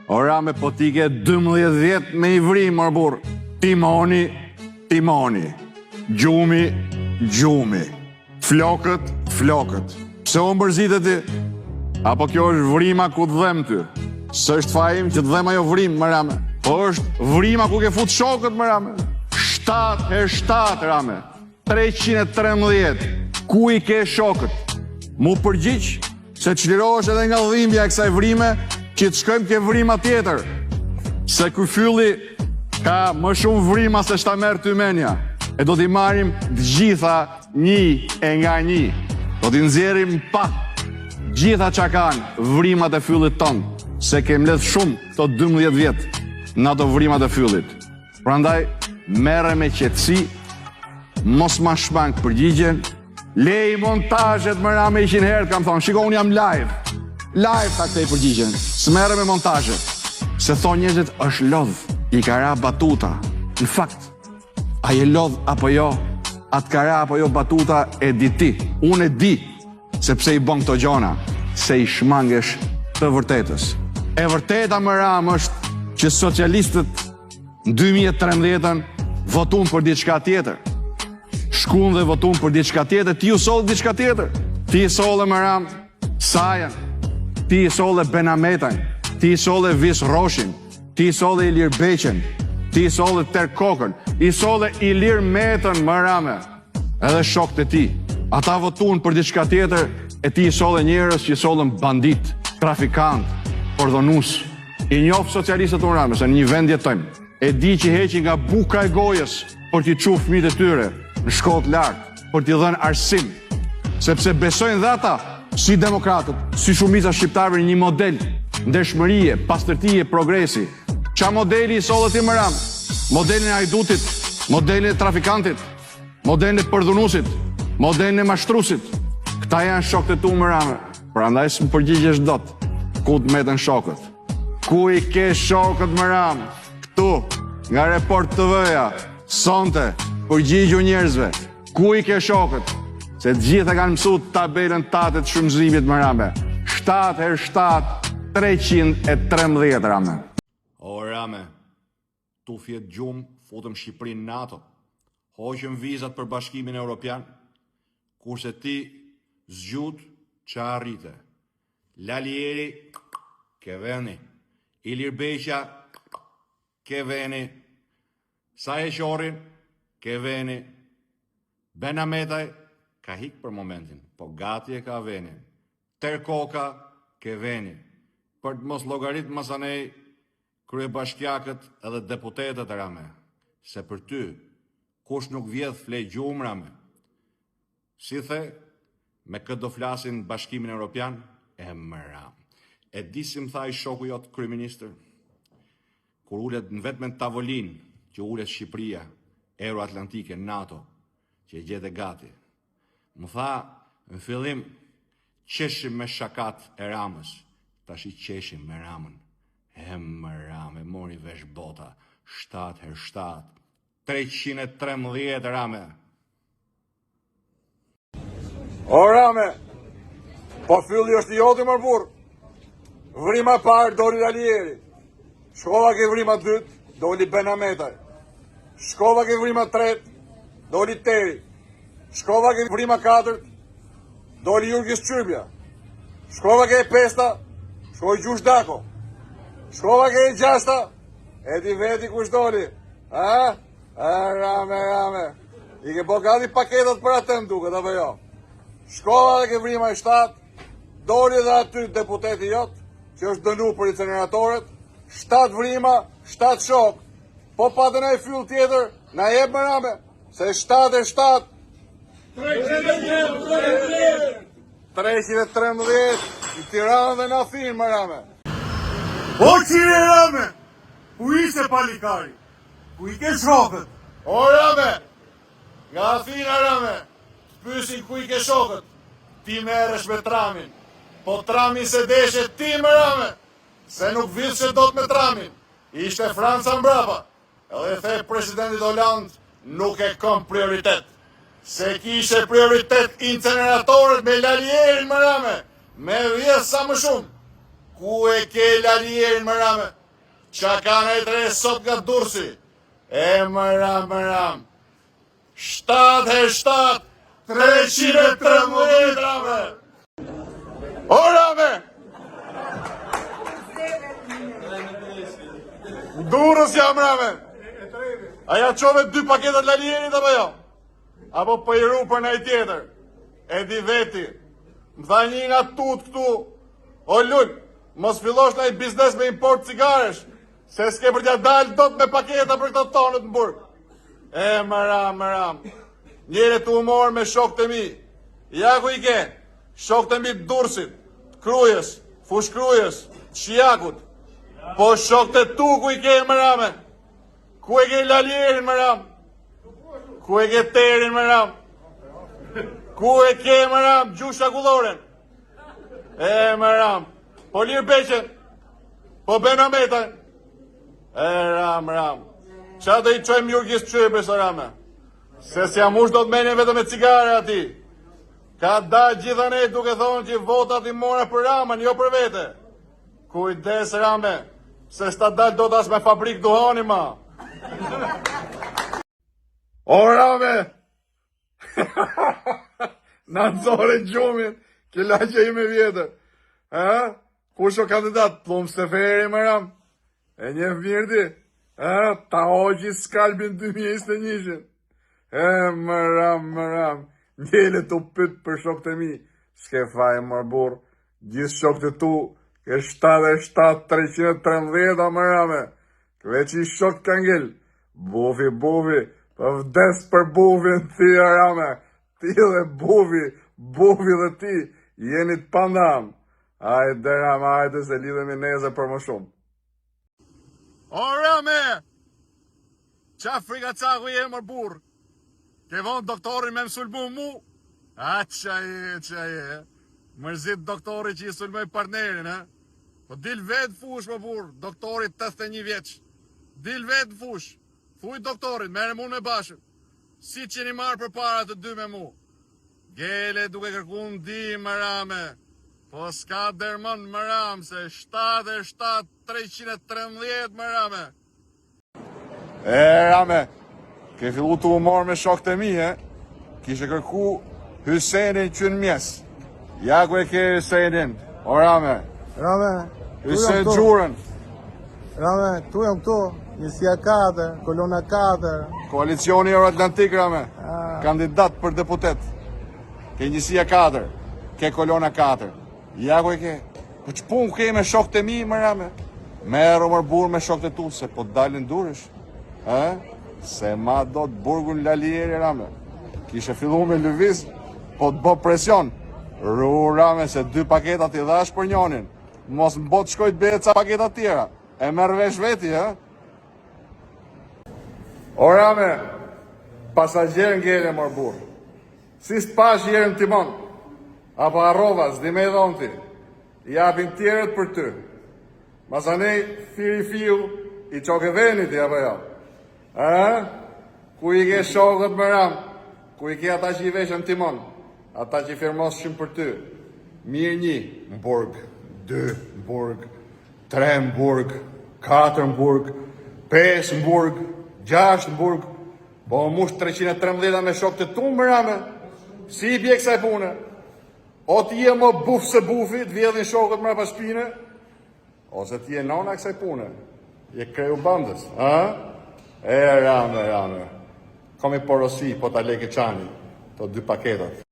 Ora me potike 12 vjet me i vrim, mor burr. Timoni, timoni. Gjumi, gjumi. Flokët, flokët. Pse o mbërzitet ti? Apo kjo është vrima ku të dhem ty? Së është fajim që të dhem ajo vrim, më rame. Po është vrima ku ke fut shokët, më rame. 7 herë 7, rame. 313. Ku i ke shokët? Mu përgjigj se çlirohesh edhe nga dhimbja e kësaj vrime, që të shkojmë ke vrima tjetër. Se ky fylli ka më shumë vrima se shta merr ty menja. E do t'i marrim të gjitha një e nga një. Do t'i nxjerrim pa gjitha që kanë vrimat e fyllit tonë, se kem ledh shumë këto 12 vjet në ato vrimat e fyllit. Prandaj, merre me qetësi, mos ma shmank përgjigjen, lej montazhet më rame 100 herë, kam thonë, shiko, unë jam live ta këtej përgjigjen, s'merre me montazhet, se thonë njerëzit është lodh, i ka ra batuta, në fakt, a je lodh apo jo, atë ka ra apo jo batuta e di ti, unë e di, sepse i bën këto gjona, se i shmangesh të vërtetës. E vërteta më ram është që socialistët në 2013 votun për diçka tjetër. Shkun dhe votun për diçka tjetër, ti u sollë diçka tjetër. Ti i sollë më ram Sajan, ti i sollë Benametajn, ti i sollë Vis Roshin, ti i sollë Ilir Beqen, ti i sollë Terkokën, i sollë Ilir Metën më rame, edhe shokët e ti. Ata votun për diçka tjetër, e ti i sollë njerëz që i sollën bandit, trafikant, ordonus. I njoh socialistët unë rame, se në një vend jetojmë. E di që heqin nga buka e gojës për t'i çu fëmijët e tyre në shkollë lartë, për t'i dhënë arsim, sepse besojnë dhe ata, si demokratët, si shumica shqiptarëve, një model ndershmërie, pastërtie, progresi. Qa modeli i sollët i më ram? Modelin e hajdutit, modelin e trafikantit, modelin e përdhunusit, modelin e mashtrusit. Këta janë shokët e tu më rame. Prandaj s'më përgjigjesh dot. Ku të meten shokët? Ku i ke shokët më ram? Këtu, nga Report TV-ja, sonte, përgjigju njerëzve. Ku i ke shokët? Se të gjithë kanë mësu tabelën tatë të shumëzimit më rame. 7 herë 7, 313 rame. O rame, tu fjet gjumë, futëm Shqipërinë në NATO, hoqëm vizat për Bashkimin Evropian, kurse ti zgjut që arrite. Lalieri, ke veni. Ilir Beqa, ke veni. Sa e qorin, ke veni. Benametaj, ka hik për momentin, po gati e ka veni. Terkoka, ke veni. Për të mos llogarit masanej, kryebashkiakët edhe deputetët e rame. Se për ty, kush nuk vjedh flej gjumë rame. Si the, me këtë do flasin Bashkimin Evropian, e më ram. E di si më tha i shoku jot kryeministër, kur ulet në vetëm tavolin që ulet Shqipëria, Euroatlantike, NATO, që e gjete gati. Më tha, në fillim, qeshim me shakat e Ramës, tash i qeshim me Ramën. E më ram, e mori vesh bota, 7 herë 7, 313 rame. O rame, po fylli është i joti më burr. Vrima parë doli Lalieri. Shkova ke vrima 2, doli Benametaj. Shkova ke vrima 3, doli Teri. Shkova ke vrima 4, doli Jurgis Qyrbja. Shkova ke 5, shkoj Gjush Dako. Shkova ke 6, e di veti kush doli. A? Rame. I ke bo gati paketat për atëm duket, apo jo? Shkova dhe ke vrima 7, doli dhe aty deputeti jot, që është dënu për incineratorët, 7 vrima, 7 shok, po pa të nëjë fyll tjetër, na jep më rame, se 7 e 7, 313, i Tiranë dhe në Athinë më rame. O qire rame, ku ishe palikari, ku i ke shokët? O rame, nga Athina rame, pysin ku i ke shokët, ti merresh me tramin, po tramin se deshe ti më rame, se nuk vithshe dot me tramin, ishte Franca mbrapa, edhe the presidentit Holland nuk e kom prioritet, se kishe prioritet incineratorët me Lalierin më rame, me vjedh sa më shumë, Ku e ke lalierin më rame? Qa kanë e tre sot nga Durrësi? Më ram. 7 313 rame. O rame! Durrës jam rame. Aja qove 2 paketat lalierit apo jo? Apo për i ru për nëj tjetër? E di veti. Më tha një nga tut këtu. O lull, mos fillosh nëj biznes me import cigaresh, se s'ke për t'ja dalë dot me paketa për këto tonët në burg. Më ram. Njere të humor me shok të mi. Ja ku i ke? Shok të mi të Durrësit, të Krujës, Fush Krujës, të Shijakut. Po shok të tu ku i ke më rame? Ku e ke lalierin më ram? Ku e ke terin më ram? Ku e ke më ram? Gjusha kulloren? Më ram. Po Lir Beqen? Po Beno Metaj? Ram. Qa do i qojmë Jurgjis Pëshypës o rame? Se si amush do të menjen vetëm me cigare ati. Ka da gjitha ne duke thonë që votat i mora për Ramën, jo për vete. Kujdes rame, se s'ta dal do t'as me fabrik duhani ma. O rame! Në nëzore gjumin, killa që i me vjetër. Kush o kandidat? Plum Steferi më ram. E njef mirë ti? Ta hoqi skalbin 2021. Më ram. Njele të pyt për shok të mi. S'ke faj më burr. Gjithë shok të tu, ke 77 313 më rame. Veç i shok ka ngell. Bufi, për vdes për bufin ti rame. Ti dhe bufi dhe ti, jeni të pandam. Ajde rame, ajde se lidhemi neze për më shumë. O rame! Qa frika caku je mër burr? Ke vonë doktorin me më sulmu mu? Qa je. Mërzit doktori që i sulmoj partnerin, Po dil vetë fush më burr, doktorit 81 vjeç. Dil vetë fush. Fuj doktorit, mere mu me bashkë. Si që një marë për para të 2 me mu. Gele duke kërku ndi më rame. Po s'ka dermon më rame, se 77 313 më rame. Rame, ke fillu të humor me shok të mi, Kishe kërku Hysenin që në mjes. Ja ku e ke Hysenin, o Rame. Hysen Gjurën. Rame, tu jam këtu, njësia 4, kolona 4. Koalicioni Euro-Atlantik, Rame. Kandidat për deputet. Ke njësia 4, ke kolona 4. Ja ku e ke. Po që pun ke me shok të mi, më Rame? Mero mër burr me shok të tu, se po dalin durësh. Se ma do të burgun lalieri, Rame. Kishe fillu me lëviz, po të bë presion. Rame, se 2 paketat i dhash për njonin. Mos më bot shkojt bëhet ca paketat tjera. E merr vesh veti, O Rame, pasagjer ngele mër burr. Si s'pash jerën timon. Apo arrova, s'di me dhonë ti. Japin tjerët për ty. Masanej, firi fiu, i qoke venit ti, apo jo? Ku i ke shokët më ram? Ku i ke ata që i veshën timon? Ata që i firmos shumë për ty. Mirë 1, në burg. 2, në burg. 3, në burg. 4, në burg. 5, në burg. 6, në burg. Po mush 313 me shokët të tu më rame. Si i bje kësaj pune? O ti je më buf se bufi, të vjedhin shokët më rapa shpine, ose ti je nona kësaj pune. Je kreju bandës, Rame. Komi porosi, po ta leke qani, to 2 paketat.